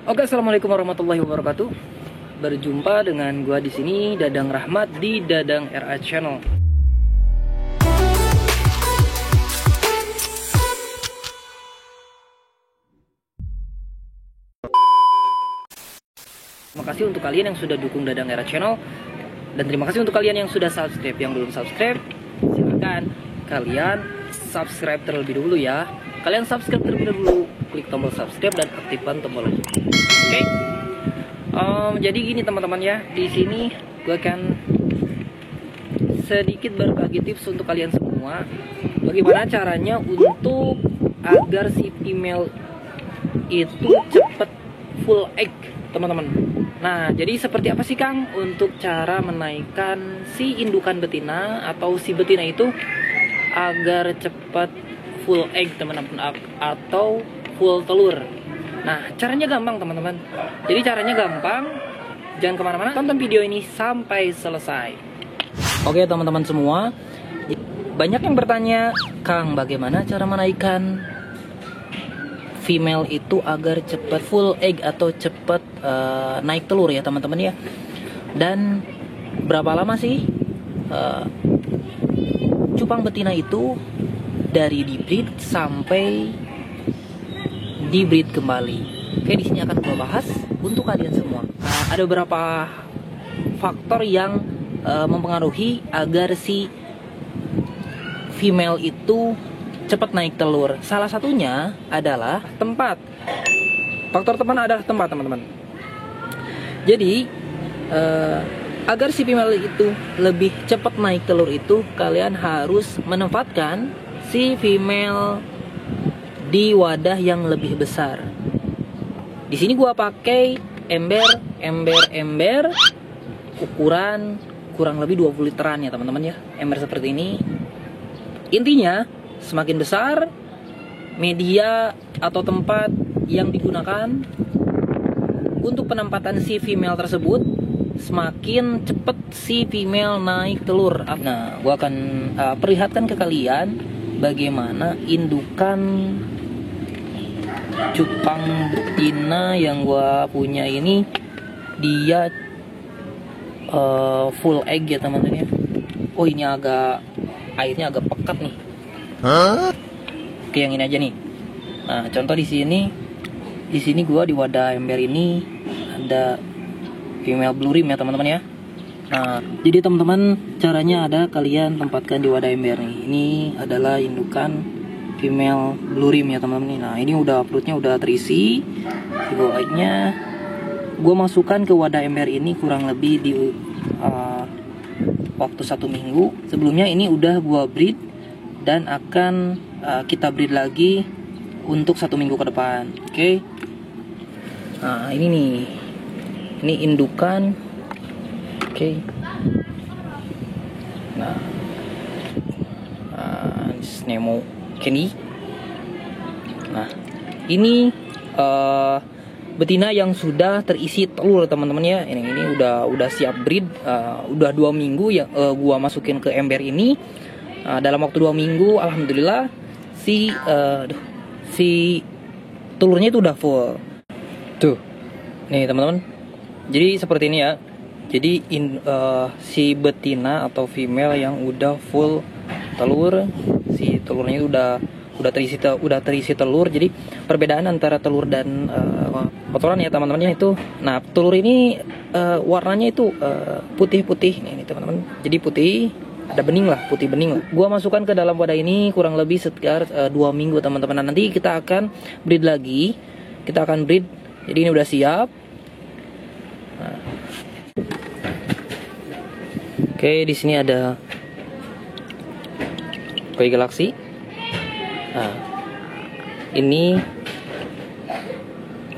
Oke, assalamualaikum warahmatullahi wabarakatuh. Berjumpa dengan gua di sini, Dadang Rahmat di Dadang RA Channel. Terima kasih untuk kalian yang sudah dukung Dadang RA Channel, dan terima kasih untuk kalian yang sudah subscribe. Yang belum subscribe, silakan kalian subscribe terlebih dahulu ya. Kalian subscribe terlebih dahulu, klik tombol subscribe dan aktifkan tombol lonceng. Oke. Jadi gini teman-teman ya, di sini gue akan sedikit berbagi tips untuk kalian semua. Bagaimana caranya untuk agar si female itu cepet full egg, teman-teman. Nah, jadi seperti apa sih Kang untuk cara menaikkan si indukan betina atau si betina itu agar cepat full egg, teman-teman, atau full telur? Nah, caranya gampang teman-teman. Jadi caranya gampang, jangan kemana-mana, tonton video ini sampai selesai. Oke teman-teman semua, banyak yang bertanya, Kang, bagaimana cara menaikkan female itu agar cepat full egg atau cepat naik telur ya teman-teman ya. Dan berapa lama sih cupang betina itu dari dibreed sampai dibreed kembali? Oke, di sini akan gue bahas untuk kalian semua. Ada beberapa faktor yang mempengaruhi agar si female itu cepat naik telur. Salah satunya adalah tempat. Faktor teman adalah tempat, teman-teman. Jadi agar si female itu lebih cepat naik telur itu, kalian harus menempatkan si female di wadah yang lebih besar. Di sini gua pakai ember ukuran kurang lebih 20 literan ya teman-teman ya. Ember seperti ini. Intinya semakin besar media atau tempat yang digunakan untuk penempatan si female tersebut, semakin cepat si female naik telur. Nah, gua akan perlihatkan ke kalian bagaimana indukan cupang betina yang gua punya ini, dia full egg ya teman-teman ya. Oh, ini airnya agak pekat nih. Oke, yang ini aja nih. Nah, contoh di sini gua di wadah ember ini ada female blue rim ya teman-teman ya. Nah, jadi teman-teman, caranya ada kalian tempatkan di wadah ember nih. Ini adalah indukan female blue rim ya teman-teman. Nah, ini perutnya udah terisi. Di bawahnya gue masukkan ke wadah ember ini kurang lebih di waktu 1 minggu. Sebelumnya ini udah gue breed dan akan kita breed lagi untuk 1 minggu ke depan. Oke. Nah, ini nih. Ini indukan. Oke. Nah, Nemo Kenny. Nah, ini betina yang sudah terisi telur teman-teman ya. Ini udah siap breed. Udah 2 minggu ya gua masukin ke ember ini. Dalam waktu 2 minggu alhamdulillah si telurnya itu udah full. Tuh. Nih teman-teman. Jadi seperti ini ya. Jadi si betina atau female yang udah full telur, si telurnya itu udah terisi telur. Jadi perbedaan antara telur dan kotoran ya teman-teman itu. Nah, telur ini warnanya itu putih-putih nih teman-teman. Jadi putih, ada bening lah, putih bening lah. Gua masukkan ke dalam wadah ini kurang lebih sekitar 2 minggu teman-teman. Nah, nanti kita akan breed lagi. Kita akan breed. Jadi ini udah siap. Nah. Oke, di sini ada koi galaksi. Nah, ini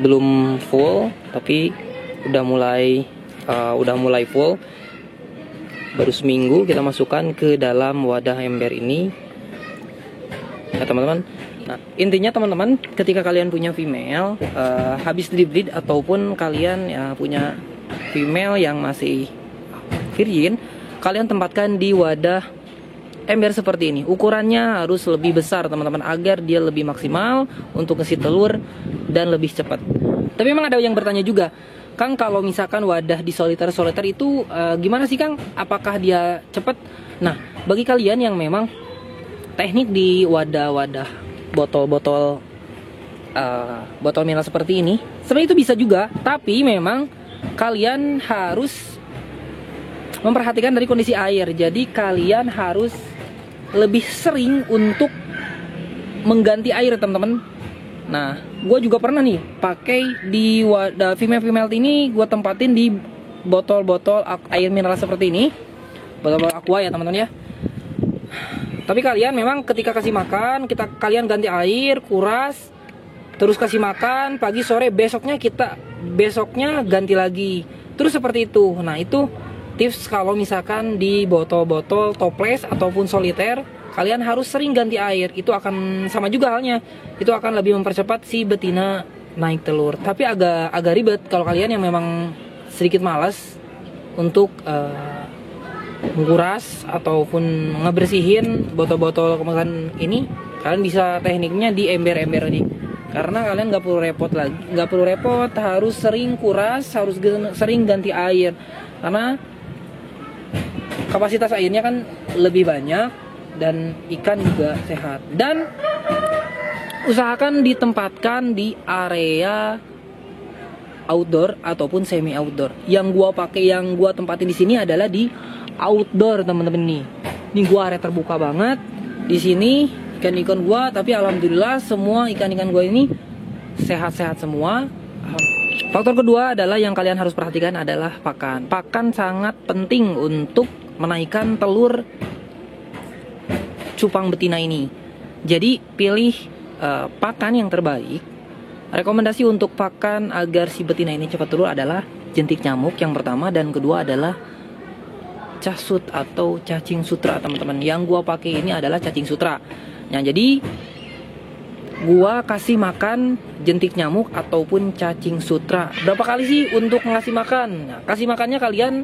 belum full tapi udah mulai full. Baru seminggu kita masukkan ke dalam wadah ember ini ya teman-teman. Nah, intinya teman-teman, ketika kalian punya female habis di breed ataupun kalian ya punya female yang masih virgin, kalian tempatkan di wadah ember seperti ini. Ukurannya harus lebih besar teman-teman, agar dia lebih maksimal untuk ngisi telur dan lebih cepat. Tapi memang ada yang bertanya juga, Kang, kalau misalkan wadah di soliter itu gimana sih Kang? Apakah dia cepat? Nah, bagi kalian yang memang teknik di wadah-wadah botol-botol botol mineral seperti ini, sebenarnya itu bisa juga, tapi memang kalian harus memperhatikan dari kondisi air. Jadi kalian harus lebih sering untuk mengganti air, teman-teman. Nah, gue juga pernah nih pakai di wadah female ini, gue tempatin di botol-botol air mineral seperti ini, botol-botol aqua ya teman-teman ya. Tapi kalian memang ketika kasih makan, kalian ganti air, kuras, terus kasih makan pagi sore, besoknya ganti lagi, terus seperti itu. Nah, itu tips kalau misalkan di botol-botol toples ataupun soliter, kalian harus sering ganti air. Itu akan sama juga halnya, itu akan lebih mempercepat si betina naik telur. Tapi agak ribet kalau kalian yang memang sedikit malas untuk menguras ataupun ngebersihin botol-botol kemasan ini. Kalian bisa tekniknya di ember-ember ini, karena kalian nggak perlu repot harus sering kuras, harus sering ganti air, karena kapasitas airnya kan lebih banyak dan ikan juga sehat. Dan usahakan ditempatkan di area outdoor ataupun semi outdoor. Yang gua tempatin di sini adalah di outdoor, teman-teman nih. Ini gua area terbuka banget. Di sini ikan-ikan gua, tapi alhamdulillah semua ikan-ikan gua ini sehat-sehat semua. Faktor kedua adalah yang kalian harus perhatikan adalah pakan. Pakan sangat penting untuk menaikkan telur cupang betina ini. Jadi pilih pakan yang terbaik. Rekomendasi untuk pakan agar si betina ini cepat telur adalah jentik nyamuk yang pertama, dan kedua adalah casut atau cacing sutra, teman-teman. Yang gua pakai ini adalah cacing sutra. Nah, jadi gua kasih makan jentik nyamuk ataupun cacing sutra. Berapa kali sih untuk ngasih makan? Nah, kasih makannya kalian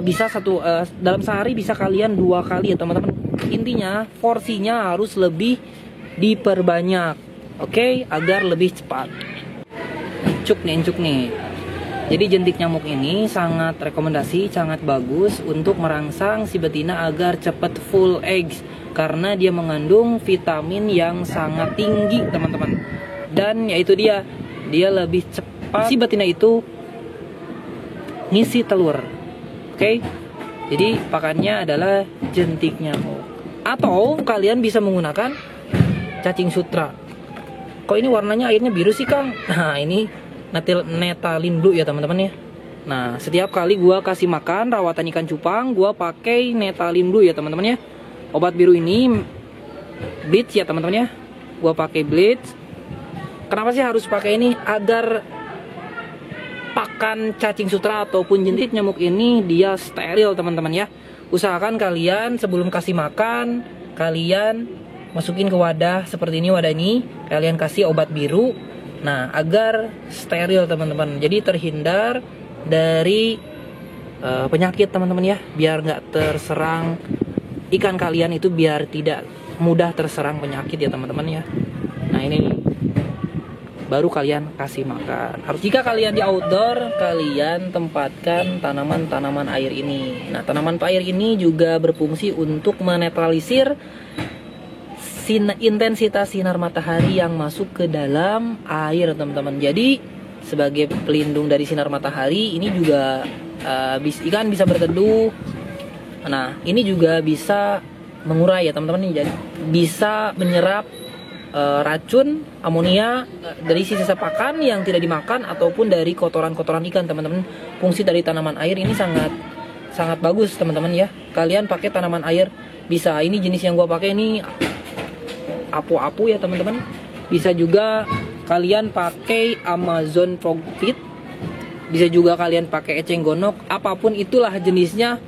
bisa dalam sehari bisa kalian 2 kali ya teman-teman. Intinya porsinya harus lebih diperbanyak, oke, agar lebih cepat. Encuk nih. Jadi jentik nyamuk ini sangat bagus untuk merangsang si betina agar cepat full eggs, karena dia mengandung vitamin yang sangat tinggi, teman-teman. Dan yaitu dia lebih cepat si betina itu ngisi telur. Oke, jadi pakannya adalah jentik nyamuk. Atau kalian bisa menggunakan cacing sutra. Kok ini warnanya airnya biru sih Kang? Nah, ini netalin blue ya teman-teman ya. Nah, setiap kali gua kasih makan rawatan ikan cupang, gua pakai netalin blue ya teman-teman ya. Obat biru ini bleach ya teman-teman ya. Gua pakai bleach. Kenapa sih harus pakai ini? Agar pakan cacing sutra ataupun jentik nyamuk ini dia steril, teman-teman ya. Usahakan kalian sebelum kasih makan, kalian masukin ke wadah seperti ini, kalian kasih obat biru. Nah, agar steril, teman-teman. Jadi terhindar dari penyakit, teman-teman ya. Biar nggak terserang ikan kalian itu, biar tidak mudah terserang penyakit ya teman-teman ya. Nah, ini nih, baru kalian kasih makan. Jika kalian di outdoor, kalian tempatkan tanaman air ini. Nah, tanaman air ini juga berfungsi untuk menetralisir intensitas sinar matahari yang masuk ke dalam air, teman-teman. Jadi sebagai pelindung dari sinar matahari, ini juga ikan bisa berteduh. Nah, ini juga bisa mengurai ya teman-teman. Jadi bisa menyerap racun amonia dari sisa pakan yang tidak dimakan ataupun dari kotoran-kotoran ikan, teman-teman. Fungsi dari tanaman air ini sangat bagus, teman-teman ya. Kalian pakai tanaman air bisa. Ini jenis yang gua pakai ini apu-apu ya teman-teman. Bisa juga kalian pakai Amazon Frog Feed. Bisa juga kalian pakai eceng gondok. Apapun itulah jenisnya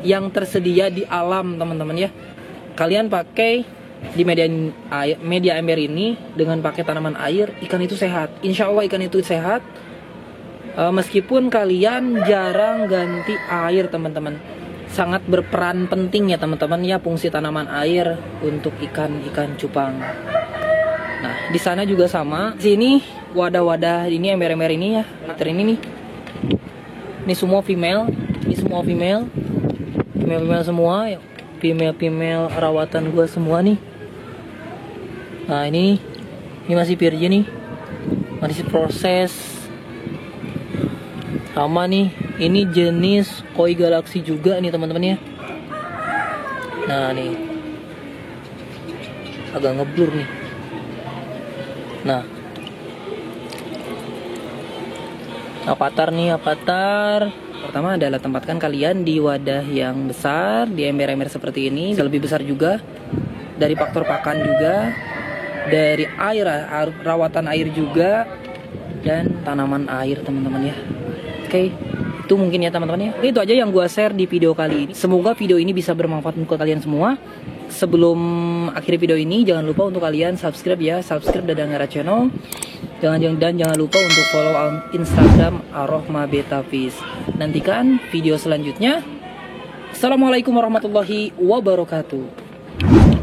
yang tersedia di alam, teman-teman ya. Kalian pakai di media ember ini dengan pakai tanaman air, ikan itu sehat. Insya Allah ikan itu sehat, meskipun kalian jarang ganti air, teman-teman. Sangat berperan penting ya teman-teman ya, fungsi tanaman air untuk ikan cupang. Nah, di sana juga sama. Sini wadah-wadah ini ember-ember ini ya, liter ini nih. Ini semua female, female semua, female rawatan gua semua nih. Nah ini masih virgin nih, masih proses sama nih. Ini jenis koi galaxy juga nih teman-teman ya. Nah nih agak ngeblur nih. Nah avatar nih, avatar pertama adalah tempatkan kalian di wadah yang besar, di ember-ember seperti ini, bisa lebih besar juga, dari faktor pakan juga, dari air, rawatan air juga, dan tanaman air teman-teman ya. Oke, itu mungkin ya teman-teman ya. Oke, itu aja yang gua share di video kali ini. Semoga video ini bisa bermanfaat untuk kalian semua. Sebelum akhir video ini, jangan lupa untuk kalian subscribe ya, subscribe Dadang Era Channel. Jangan lupa untuk follow Instagram Arohma Betavis. Nantikan video selanjutnya. Assalamualaikum warahmatullahi wabarakatuh.